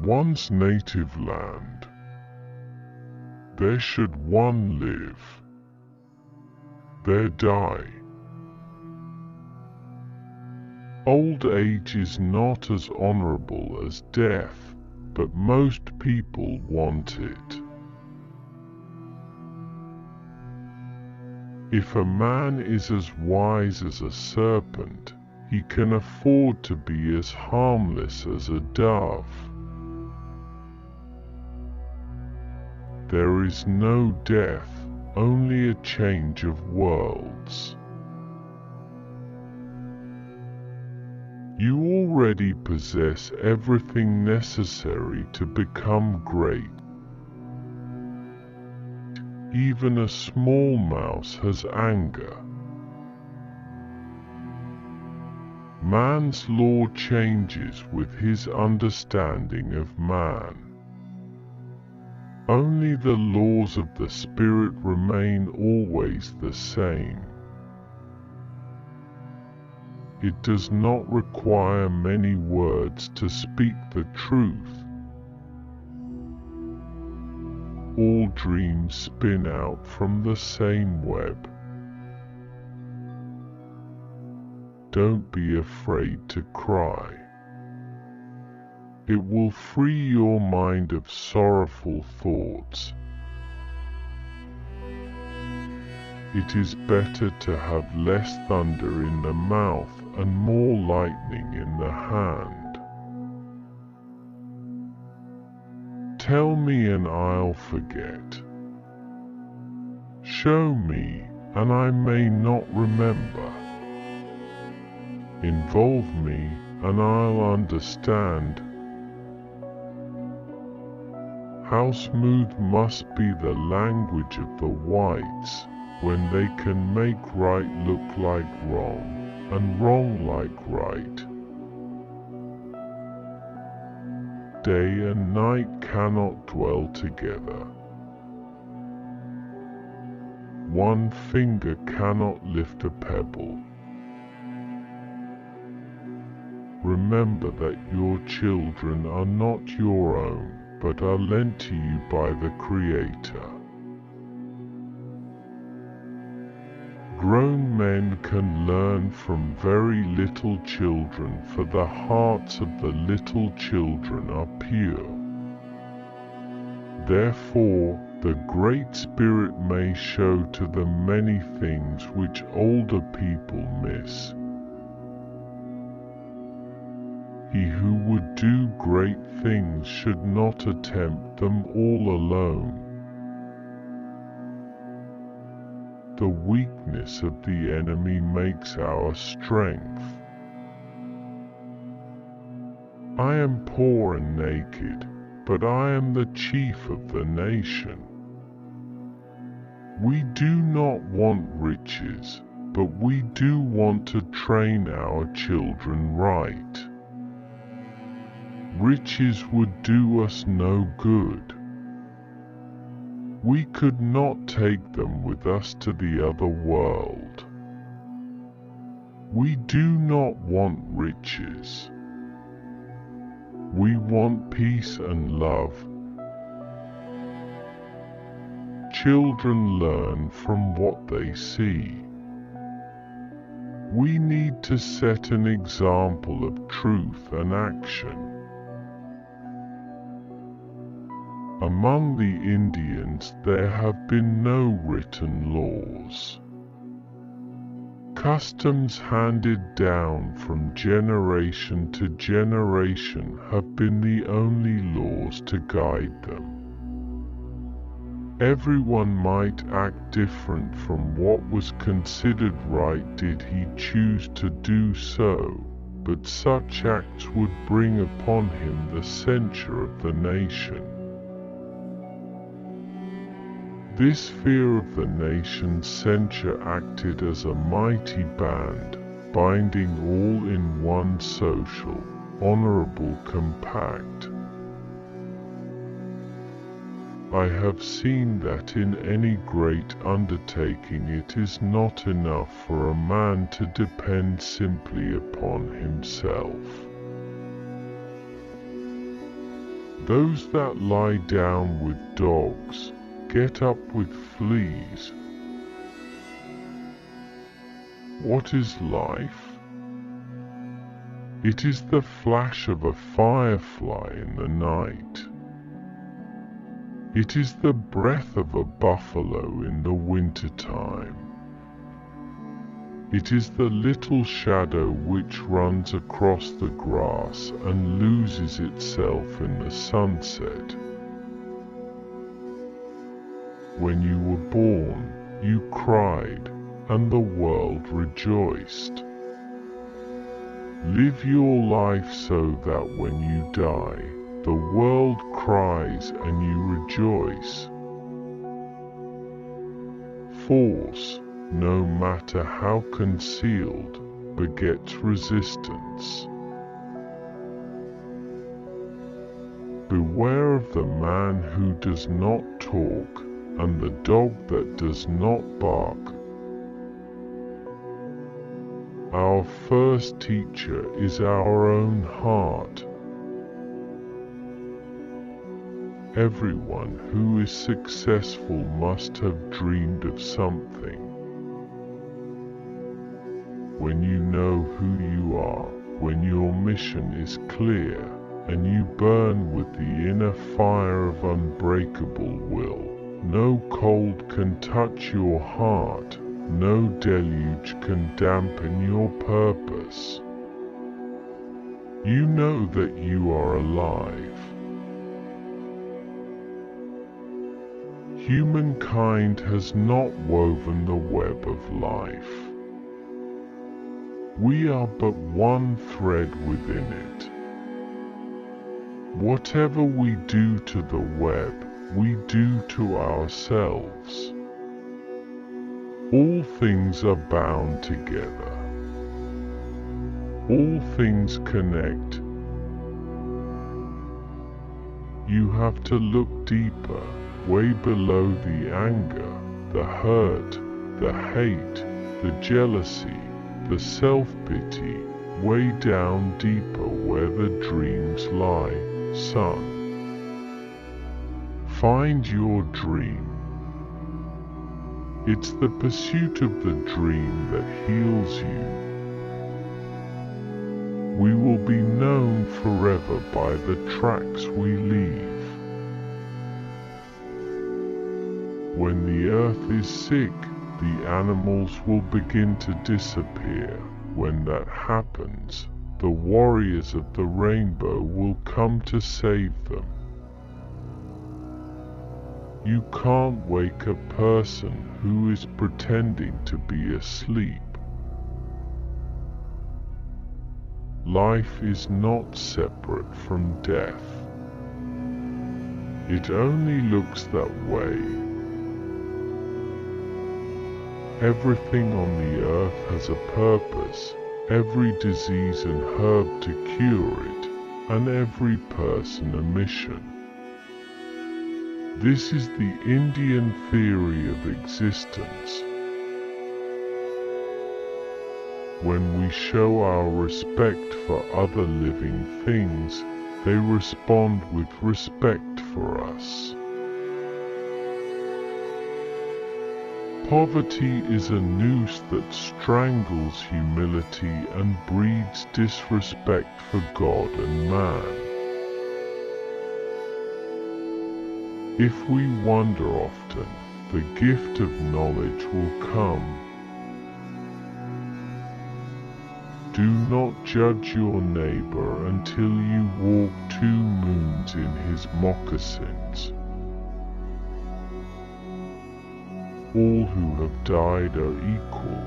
one's native land, there should one live, there die. Old age is not as honorable as death, but most people want it. If a man is as wise as a serpent, he can afford to be as harmless as a dove. There is no death, only a change of worlds. You already possess everything necessary to become great. Even a small mouse has anger. Man's law changes with his understanding of man. Only the laws of the Spirit remain always the same. It does not require many words to speak the truth. All dreams spin out from the same web. Don't be afraid to cry. It will free your mind of sorrowful thoughts. It is better to have less thunder in the mouth and more lightning in the hand. Tell me and I'll forget. Show me and I may not remember. Involve me and I'll understand. How smooth must be the language of the whites when they can make right look like wrong and wrong like right. Day and night cannot dwell together. One finger cannot lift a pebble. Remember that your children are not your own, but are lent to you by the Creator. Grown men can learn from very little children, for the hearts of the little children are pure. Therefore, the Great Spirit may show to them many things which older people miss. He who would do great things should not attempt them all alone. The weakness of the enemy makes our strength. I am poor and naked, but I am the chief of the nation. We do not want riches, but we do want to train our children right. Riches would do us no good. We could not take them with us to the other world. We do not want riches. We want peace and love. Children learn from what they see. We need to set an example of truth and action. Among the Indians there have been no written laws. Customs handed down from generation to generation have been the only laws to guide them. Everyone might act different from what was considered right did he choose to do so, but such acts would bring upon him the censure of the nation. This fear of the nation's censure acted as a mighty band, binding all in one social, honorable compact. I have seen that in any great undertaking it is not enough for a man to depend simply upon himself. Those that lie down with dogs get up with fleas. What is life? It is the flash of a firefly in the night. It is the breath of a buffalo in the winter-time. It is the little shadow which runs across the grass and loses itself in the sunset. When you were born, you cried, and the world rejoiced. Live your life so that when you die, the world cries and you rejoice. Force, no matter how concealed, begets resistance. Beware of the man who does not talk, and the dog that does not bark. Our first teacher is our own heart. Everyone who is successful must have dreamed of something. When you know who you are, when your mission is clear, and you burn with the inner fire of unbreakable will, no cold can touch your heart, no deluge can dampen your purpose. You know that you are alive. Humankind has not woven the web of life. We are but one thread within it. Whatever we do to the web, we do to ourselves. All things are bound together. All things connect. You have to look deeper, way below the anger, the hurt, the hate, the jealousy, the self-pity, way down deeper where the dreams lie, son. Find your dream. It's the pursuit of the dream that heals you. We will be known forever by the tracks we leave. When the earth is sick, the animals will begin to disappear. When that happens, the warriors of the rainbow will come to save them. You can't wake a person who is pretending to be asleep. Life is not separate from death. It only looks that way. Everything on the earth has a purpose, every disease and herb to cure it, and every person a mission. This is the Indian theory of existence. When we show our respect for other living things, they respond with respect for us. Poverty is a noose that strangles humility and breeds disrespect for God and man. If we wonder often, the gift of knowledge will come. Do not judge your neighbor until you walk 2 moons in his moccasins. All who have died are equal.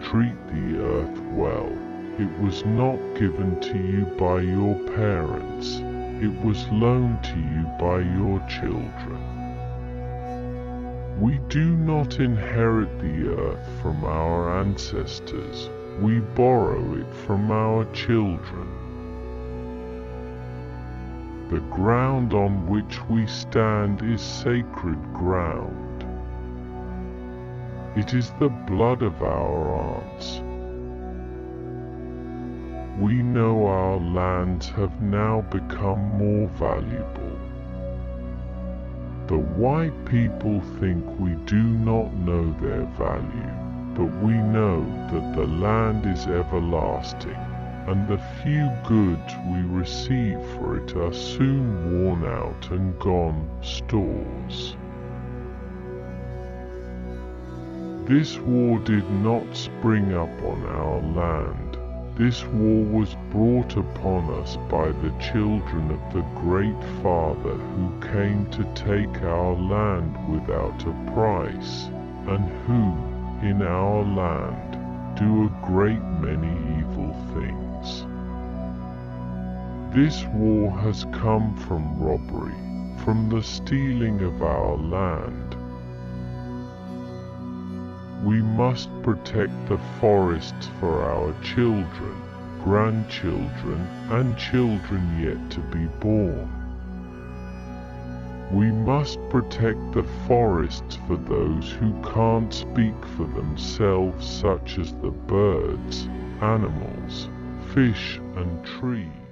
Treat the earth well. It was not given to you by your parents. It was loaned to you by your children. We do not inherit the earth from our ancestors. We borrow it from our children. The ground on which we stand is sacred ground. It is the blood of our aunts. we know our lands have now become more valuable. The white people think we do not know their value, but we know that the land is everlasting, and the few goods we receive for it are soon worn out and gone stores. This war did not spring up on our land. This war was brought upon us by the children of the Great Father who came to take our land without a price, and who, in our land, do a great many evil things. This war has come from robbery, from the stealing of our land. We must protect the forests for our children, grandchildren, and children yet to be born. We must protect the forests for those who can't speak for themselves, such as the birds, animals, fish, and trees.